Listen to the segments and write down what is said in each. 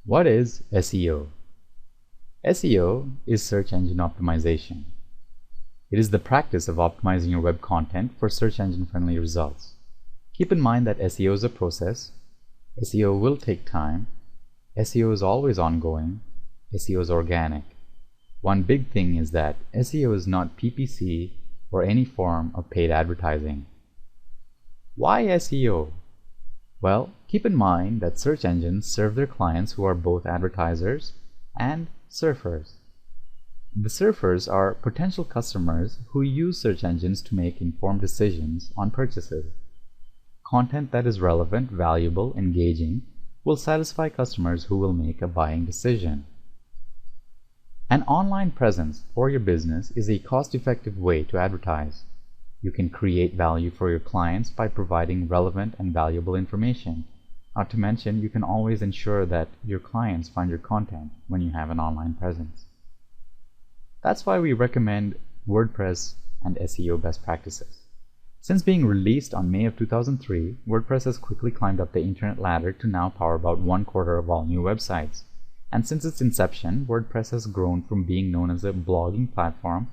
What is SEO? SEO is search engine optimization. It is the practice of optimizing your web content for search engine friendly results. Keep in mind that SEO is a process. SEO will take time. SEO is always ongoing. SEO is organic. One big thing is that SEO is not PPC or any form of paid advertising. Why SEO? Well, keep in mind that search engines serve their clients who are both advertisers and surfers. The surfers are potential customers who use search engines to make informed decisions on purchases. Content that is relevant, valuable, engaging will satisfy customers who will make a buying decision. An online presence for your business is a cost-effective way to advertise. You can create value for your clients by providing relevant and valuable information. Not to mention, you can always ensure that your clients find your content when you have an online presence. That's why we recommend WordPress and SEO best practices. Since being released on May of 2003, WordPress has quickly climbed up the internet ladder to now power about 1/4 of all new websites. And since its inception, WordPress has grown from being known as a blogging platform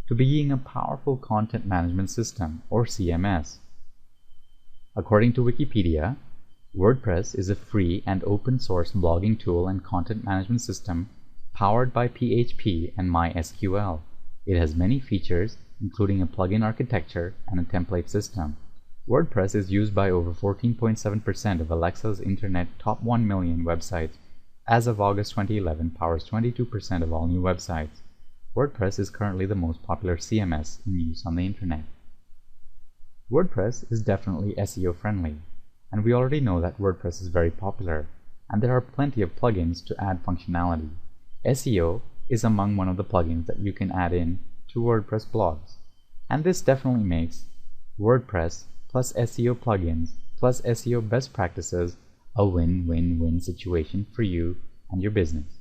to being a powerful content management system, or CMS. According to Wikipedia, WordPress is a free and open source blogging tool and content management system powered by PHP and MySQL. It has many features, including a plugin architecture and a template system. WordPress is used by over 14.7% of Alexa's Internet top 1 million websites. As of August 2011, powers 22% of all new websites. WordPress is currently the most popular CMS in use on the internet. WordPress is definitely SEO friendly, and we already know that WordPress is very popular, and there are plenty of plugins to add functionality. SEO is among one of the plugins that you can add in to WordPress blogs, and this definitely makes WordPress plus SEO plugins plus SEO best practices a win-win-win situation for you and your business.